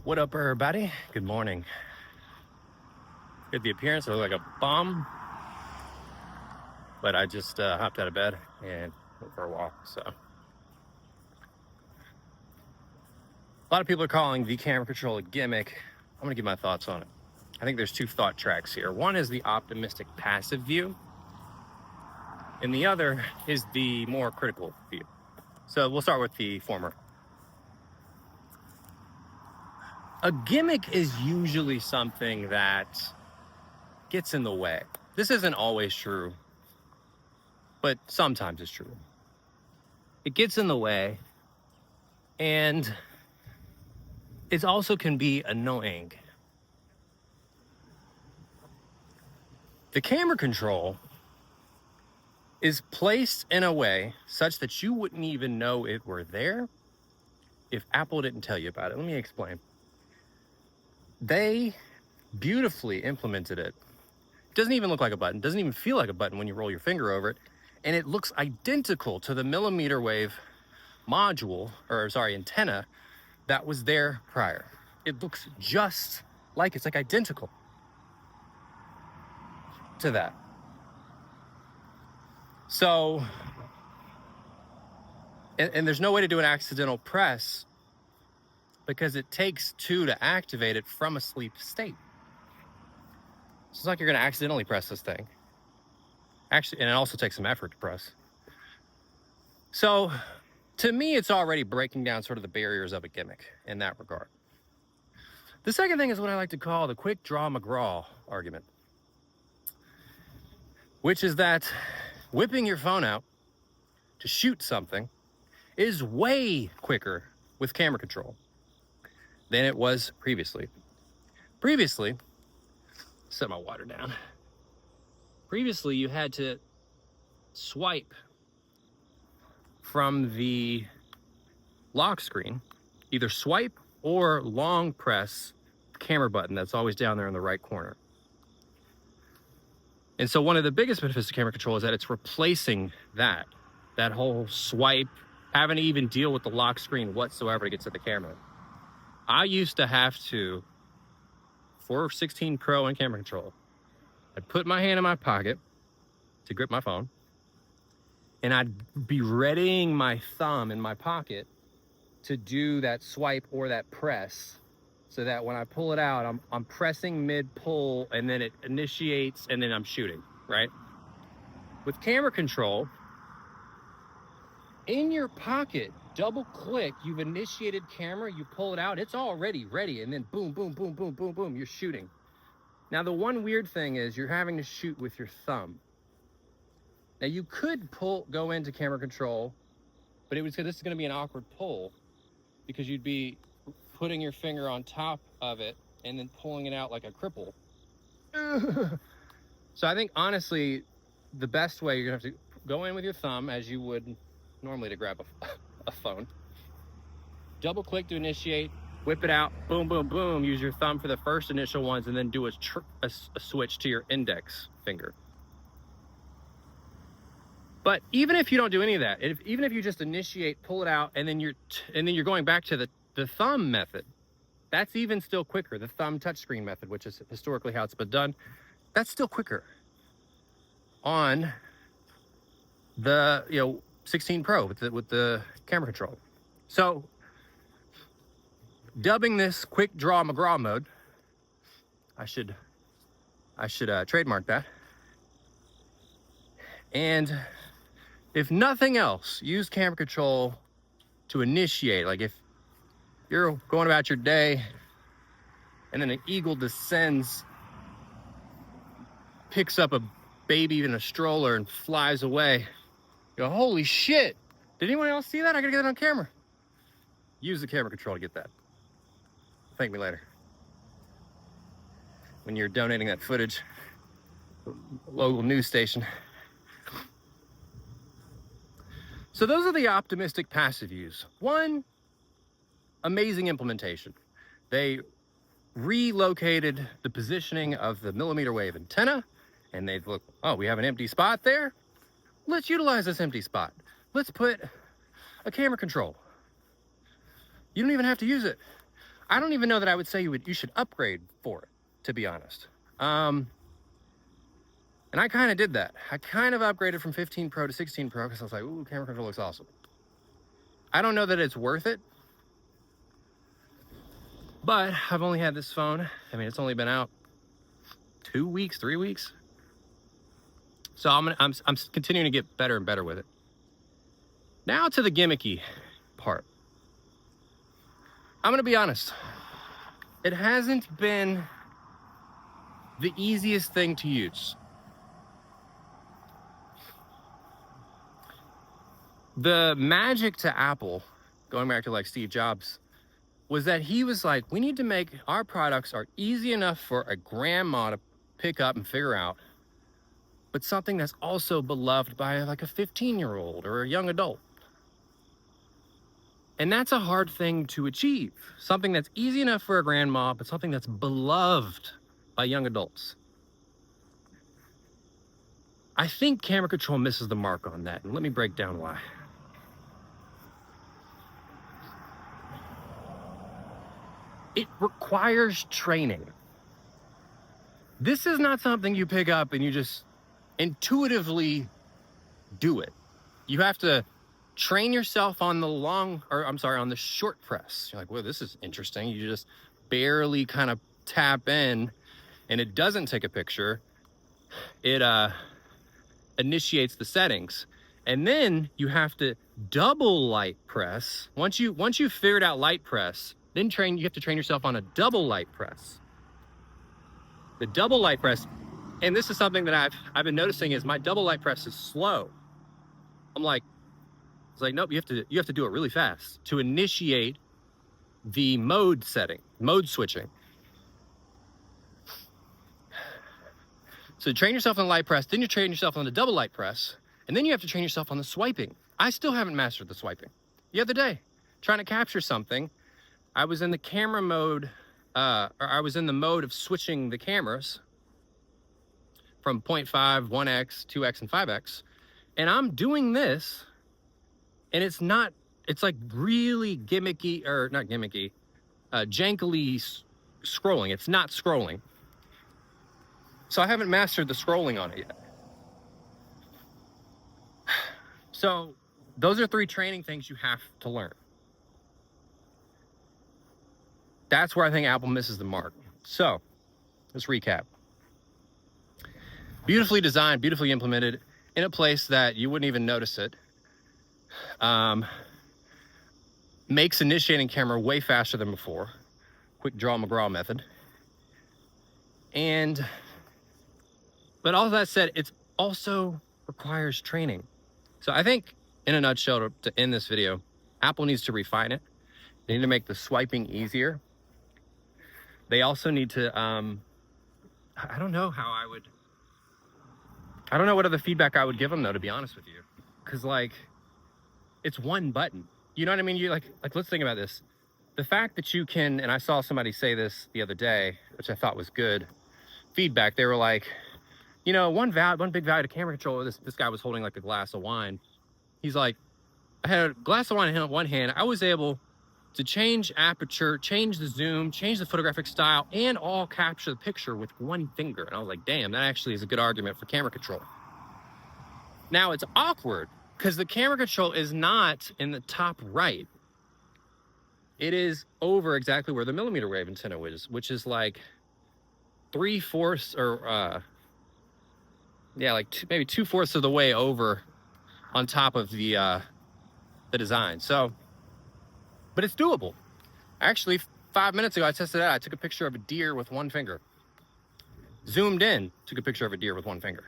What up, everybody? Good morning. Get the appearance, I look like a bum, but I just hopped out of bed and went for a walk. So, a lot of people are calling the camera control a gimmick. I'm gonna give my thoughts on it. I think there's two thought tracks here. One is the optimistic passive view, and the other is the more critical view. So, we'll start with the former. A gimmick is usually something that gets in the way. This isn't always true, but sometimes it's true. It gets in the way, and it also can be annoying. The camera control is placed in a way such that you wouldn't even know it were there if Apple didn't tell you about it. Let me explain. They beautifully implemented it. It doesn't even look like a button, doesn't even feel like a button when you roll your finger over it, and it looks identical to the millimeter wave antenna that was there prior. It looks just like it's like identical to that. So, and there's no way to do an accidental press because it takes two to activate it from a sleep state. So it's like you're going to accidentally press this thing. Actually, and it also takes some effort to press. So, to me, it's already breaking down sort of the barriers of a gimmick in that regard. The second thing is what I like to call the quick draw McGraw argument, which is that whipping your phone out to shoot something is way quicker with camera control than it was previously. Previously, set my water down. Previously, you had to swipe from the lock screen, either swipe or long press the camera button that's always down there in the right corner. And so one of the biggest benefits of camera control is that it's replacing that whole swipe, having to even deal with the lock screen whatsoever to get to the camera. I used to have to, for 16 Pro and camera control, I'd put my hand in my pocket to grip my phone, and I'd be readying my thumb in my pocket to do that swipe or that press, so that when I pull it out, I'm pressing mid-pull, and then it initiates, and then I'm shooting, right? With camera control, in your pocket, double click, you've initiated camera, you pull it out, it's already ready, and then boom, boom, boom, boom, boom, boom, you're shooting. Now, the one weird thing is you're having to shoot with your thumb. Now, you could go into camera control, but this is going to be an awkward pull because you'd be putting your finger on top of it and then pulling it out like a cripple. So I think, honestly, the best way, you're going to have to go in with your thumb as you would normally to grab a phone. Double click to initiate, whip it out, boom, boom, boom. Use your thumb for the first initial ones, and then do a switch to your index finger. But even if you don't do any of that, even if you just initiate, pull it out, and then you're going back to the thumb method, that's even still quicker. The thumb touchscreen method, which is historically how it's been done, that's still quicker on the 16 Pro with the camera control. So, dubbing this quick draw McGraw mode, I should trademark that. And if nothing else, use camera control to initiate. Like if you're going about your day and then an eagle descends, picks up a baby in a stroller and flies away, you go, holy shit, did anyone else see that? I gotta get it on camera. Use the camera control to get that. Thank me later. When you're donating that footage, local news station. So those are the optimistic passive views. One, amazing implementation. They relocated the positioning of the millimeter wave antenna, and they've looked, oh, we have an empty spot there. Let's utilize this empty spot. Let's put a camera control. You don't even have to use it. I don't even know that I would say you should upgrade for it, to be honest. And I kind of did that. I kind of upgraded from 15 Pro to 16 Pro because I was like, ooh, camera control looks awesome. I don't know that it's worth it, but I've only had this phone. I mean, it's only been out 2 weeks, 3 weeks. So I'm continuing to get better and better with it. Now to the gimmicky part. I'm gonna be honest. It hasn't been the easiest thing to use. The magic to Apple, going back to like Steve Jobs, was that he was like, we need to make our products are easy enough for a grandma to pick up and figure out, but something that's also beloved by like a 15-year-old or a young adult. And that's a hard thing to achieve. Something that's easy enough for a grandma, but something that's beloved by young adults. I think camera control misses the mark on that, and let me break down why. It requires training. This is not something you pick up and you just intuitively do it. You have to train yourself on the short press. You're like, well, this is interesting. You just barely kind of tap in and it doesn't take a picture. It initiates the settings. And then you have to double light press. Once you've figured out light press, then you have to train yourself on a double light press. The double light press, and this is something that I've been noticing, is my double light press is slow. It's like, nope, you have to do it really fast to initiate the mode switching. So train yourself on the light press, then you train yourself on the double light press, and then you have to train yourself on the swiping. I still haven't mastered the swiping. The other day, trying to capture something, I was in the camera mode, I was in the mode of switching the cameras from 0.5, 1x, 2x, and 5x. And I'm doing this, and it's like really gimmicky, or not gimmicky, jankily scrolling. It's not scrolling. So I haven't mastered the scrolling on it yet. So those are 3 training things you have to learn. That's where I think Apple misses the mark. So let's recap. Beautifully designed, beautifully implemented in a place that you wouldn't even notice it. Makes initiating camera way faster than before. Quick draw McGraw method. But all that said, it also requires training. So I think, in a nutshell, to end this video, Apple needs to refine it. They need to make the swiping easier. They also need to, I don't know what other feedback I would give them, though, to be honest with you. Because, like, it's one button. You know what I mean? You like, let's think about this. The fact that you can, and I saw somebody say this the other day, which I thought was good feedback. They were like, you know, one big value to camera control, this guy was holding like a glass of wine. He's like, I had a glass of wine in one hand. I was able to change aperture, change the zoom, change the photographic style, and all capture the picture with one finger. And I was like, damn, that actually is a good argument for camera control. Now it's awkward because the camera control is not in the top right. It is over exactly where the millimeter wave antenna is, which is like 3/4 or maybe 2/4 of the way over on top of the design. So, but it's doable. Actually, 5 minutes ago, I tested it out. I took a picture of a deer with one finger. Zoomed in, took a picture of a deer with one finger.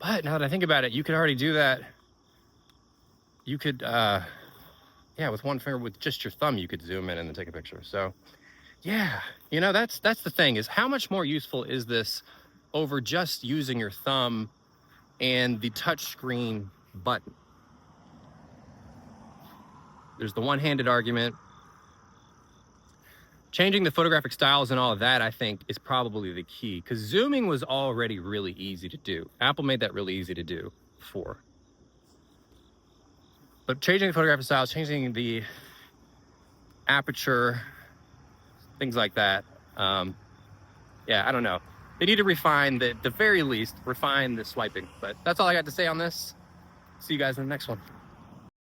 But now that I think about it, you could already do that. You could, with one finger, with just your thumb, you could zoom in and then take a picture. So, yeah, you know, that's the thing, is how much more useful is this over just using your thumb and the touchscreen button? There's the one-handed argument. Changing the photographic styles and all of that, I think, is probably the key, because zooming was already really easy to do. Apple made that really easy to do before. But changing the photographic style, changing the aperture, things like that. Yeah, I don't know. They need to refine the very least, refine the swiping. But that's all I got to say on this. See you guys in the next one.